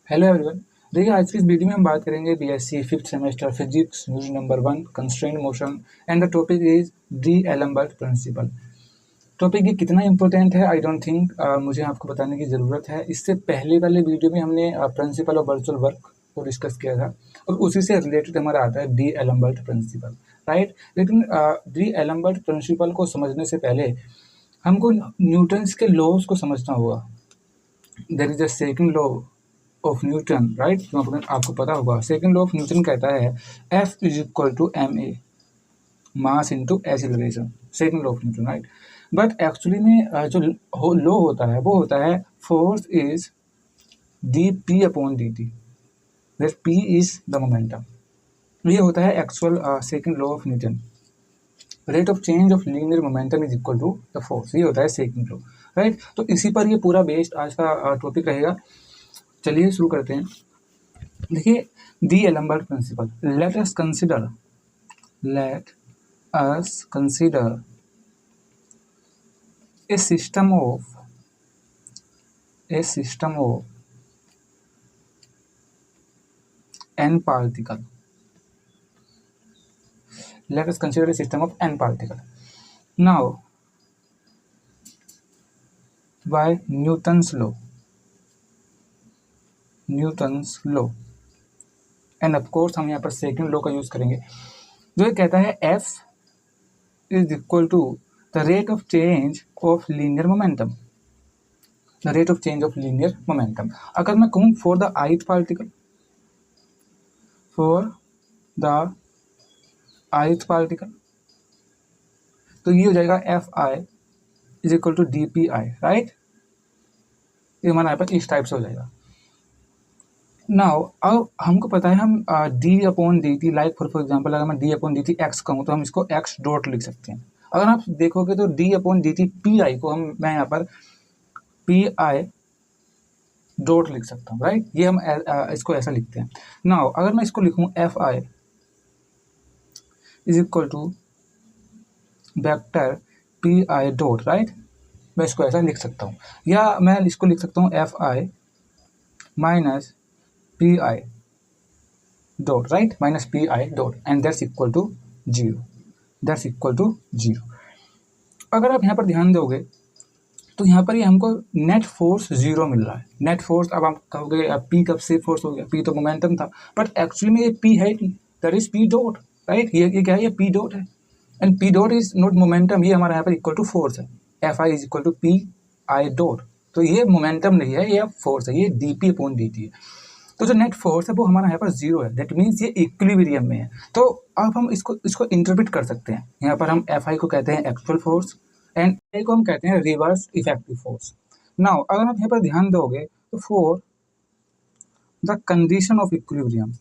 Hello everyone. देखिए, आज की इस वीडियो में हम बात करेंगे BSc fifth semester physics unit number 1 constraint motion and the topic is d'Alembert principle. Topic ये कितना इंपॉर्टेंट है आई डोंट थिंक मुझे आपको बताने की ज़रूरत है। इससे पहले वाले वीडियो में हमने प्रिंसिपल ऑफ वर्चुअल वर्क को डिस्कस किया था और उसी से रिलेटेड हमारा आता है डी एलम्बर्ट प्रिंसिपल, राइट। लेकिन डी एलम्बर्ट प्रिंसिपल को समझने से पहले हमको न्यूटन्स के लॉज को समझना होगा। There is a second law of Newton, right, जो आपको पता होगा। सेकंड लॉ ऑफ न्यूटन कहता है F is equal to ma mass into acceleration, second law of Newton, right. But actually में जो लॉ होता है वो होता है force is dp upon dt, where p is the momentum. ये होता है actual second law of Newton. Rate of change of linear momentum is equal to the force, ये होता है सेकंड लॉ, राइट। तो इसी पर ये पूरा बेस्ड आज का टॉपिक रहेगा। चलिए शुरू करते हैं। देखिए, d'Alembert principle, let us consider a system of n particle. Let us consider a system of n particle. Now, by Newton's law, and of course हम यहाँ पर सेकंड लॉ का यूज करेंगे, जो ये कहता है F is equal to the rate of change of linear momentum. The rate of change of linear momentum, अगर मैं कहूँ फॉर द ith पार्टिकल, तो ये हो जाएगा Fi is equal to dpi, right. ये हमारा यहाँ पर इस टाइप से हो जाएगा। नाउ अब हमको पता है हम D upon D T, like for example अगर मैं D upon D T x कहूँ तो हम इसको एक्स डॉट लिख सकते हैं। अगर आप देखोगे तो D upon D T P I को मैं यहाँ पर पी आई डॉट लिख सकता हूँ, राइट। ये हम इसको ऐसा लिखते हैं। नाउ अगर मैं इसको लिखूँ F I is equal to vector P I dot, right, मैं इसको ऐसा लिख सकता हूँ। या मैं इसको लिख सकता हूँ F I minus P I dot, right, minus P I dot, and that's equal to zero. अगर आप यहाँ पर ध्यान दोगे तो यहाँ पर ये हमको नेट फोर्स जीरो मिल रहा है। नेट फोर्स, अब आप कहोगे पी कब से फोर्स हो गया, पी तो मोमेंटम था, बट एक्चुअली में ये पी है नहीं, that is P dot, right. ये क्या है, ये पी डॉट है, and P dot is not momentum. ये हमारा यहाँ पर इक्वल टू फोर्स है, F I is equal to P I dot. तो ये मोमेंटम नहीं है, ये फोर्स है, ये D P upon D T है। तो जो नेट फोर्स है वो हमारा यहाँ पर जीरो है, दैट मीन्स ये इक्विलिब्रियम में है। तो अब हम इसको इंटरप्रेट कर सकते हैं। यहाँ पर हम एफ आई को कहते हैं एक्चुअल फोर्स एंड ए को हम कहते हैं रिवर्स इफेक्टिव फोर्स। नाउ अगर आप यहाँ पर ध्यान दोगे तो for the condition of equilibrium,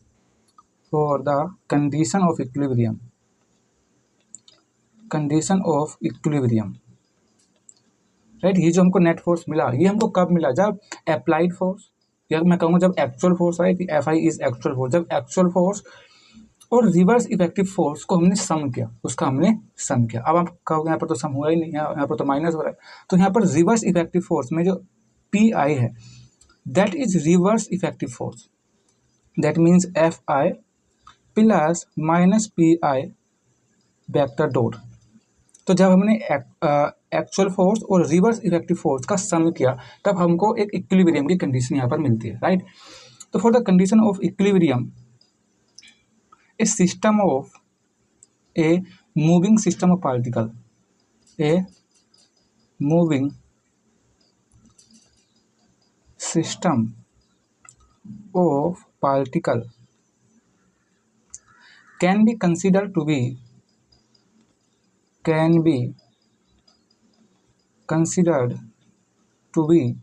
right, ये जो हमको नेट फोर्स मिला ये हमको कब मिला, जब अप्लाइड फोर्स, या मैं कहूँगा जब actual force, right, F I is actual force, जब एक्चुअल फोर्स और रिवर्स इफेक्टिव फोर्स को हमने सम किया, अब आप कहोगे यहाँ पर तो सम हुआ ही नहीं, यहाँ पर तो माइनस हो रहा है। तो यहाँ पर रिवर्स इफेक्टिव फोर्स में जो पी आई है that is reverse effective force, that means F I plus minus P I vector dot. तो जब हमने एक्चुअल फोर्स और रिवर्स इफेक्टिव फोर्स का सम किया तब हमको एक इक्विलिब्रियम की कंडीशन यहाँ पर मिलती है, राइट। तो for the condition of equilibrium, a system of a moving system of particle, a moving system of particle can be considered to be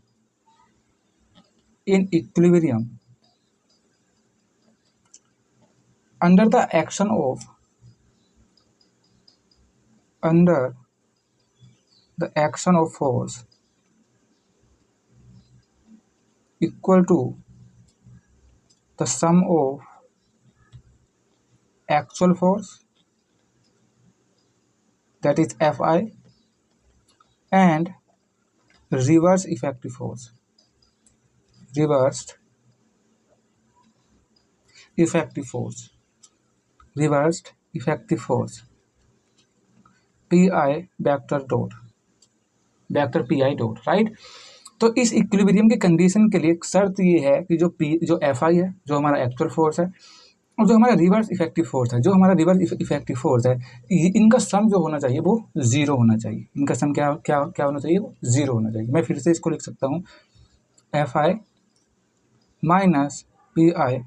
in equilibrium under the action of force equal to the sum of actual force, that is Fi, and reverse effective force, effective force, reversed effective force, P I vector dot, vector P I dot, right. तो इस equilibrium की condition के लिए शर्त ये है कि जो एफ आई है, जो हमारा एक्चुअल फोर्स है, और जो हमारा रिवर्स इफेक्टिव फोर्स है, जो हमारा रिवर्स इफेक्टिव फोर्स है, इनका सम जो होना चाहिए वो जीरो होना चाहिए। इनका सम क्या क्या क्या होना चाहिए? वो जीरो होना चाहिए। मैं फिर से इसको लिख सकता हूँ, F I minus P I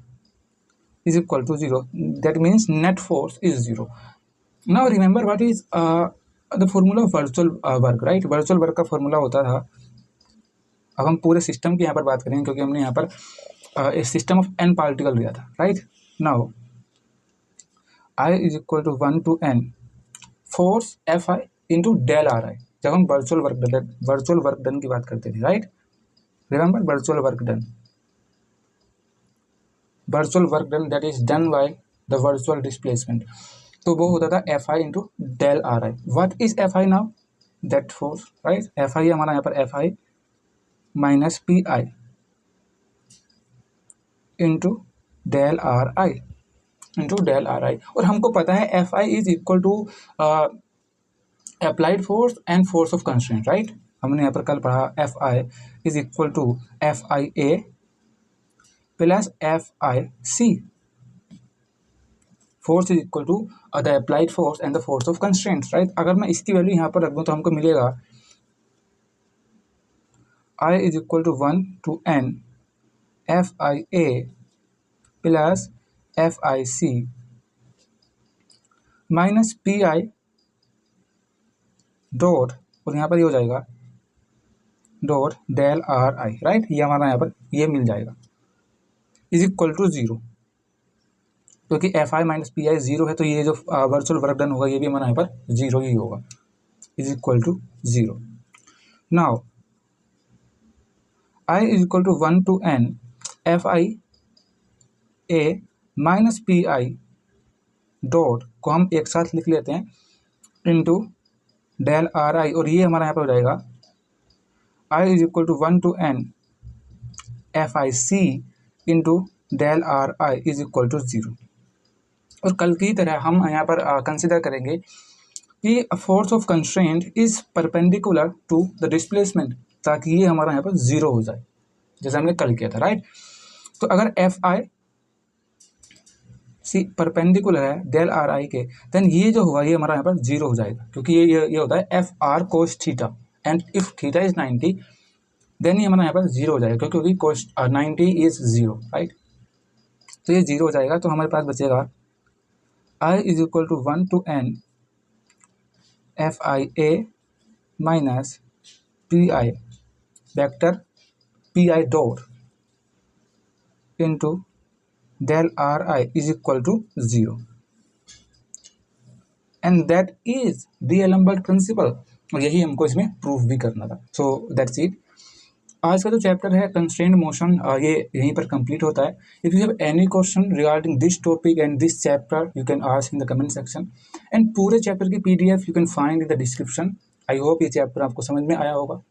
is equal to zero. That means net force is zero. Now remember what is the formula of virtual work, right? Virtual work का formula होता था, अब हम पूरे सिस्टम की यहाँ पर बात करेंगे क्योंकि हमने यहाँ पर एक सिस्टम ऑफ एन पार्टिकल लिया था, right. Now I is equal to 1 to n force F I into del R I, जब हम वर्चुअल वर्क डन की बात करते थे, right. Remember virtual work done, virtual work done that is done by the virtual displacement, तो वो होता था F I into del R I. What is F I now? That force, right. F I हमारा यहाँ पर F I minus P I into del R I, into del R I. और हमको पता है F I is equal to applied force and force of constraint, right. हमने यहाँ पर कल पढ़ा F I is equal to F I A plus F I C, force is equal to the applied force and the force of constraints, right. अगर मैं इसकी value यहाँ पर रख दूँ तो हमको मिलेगा I is equal to 1 to n F I A plus F I C minus P I dot, और यहाँ पर ये हो जाएगा dot del R I, right. ये हमारा यहाँ पर ये मिल जाएगा इज इक्वल टू जीरो, क्योंकि F I minus P I zero है, तो ये जो वर्चुअल वर्क डन होगा ये भी हमारा यहाँ पर जीरो ही होगा, is equal to zero. Now I is equal to 1 to n F I A minus P I dot को हम एक साथ लिख लेते हैं इंटू डेल आर आई, और ये हमारा यहाँ पर हो जाएगा I is equal to 1 to n F I C into del R I is equal to zero. और कल की तरह हम यहाँ पर कंसिडर करेंगे कि force of constraint is perpendicular to the displacement, ताकि ये हमारा यहाँ पर जीरो हो जाए, जैसे हमने कल किया था, राइट। तो अगर एफ आई सी परपेंडिकुलर है डेल आर आई के, देन ये जो हुआ ये हमारा यहाँ पर जीरो हो जाएगा, क्योंकि ये होता है F R cos theta, and if theta is 90 then ये हमारा यहाँ पर जीरो हो जाएगा, क्योंकि कोस 90 इज जीरो, राइट। तो ये जीरो हो जाएगा, तो हमारे पास बचेगा I is equal to 1 to n F I A minus P I vector P I dot into del R I is equal to zero, and that is D'Alembert principle, और यही हमको इसमें प्रूफ भी करना था। So that's it. आज का जो चैप्टर है कंस्ट्रेंट मोशन, ये यहीं पर कंप्लीट होता है। If you have any question regarding this topic and this chapter you can ask in the comment section, and पूरे चैप्टर की PDF you can find in the description. I hope ये chapter आपको समझ में आया होगा।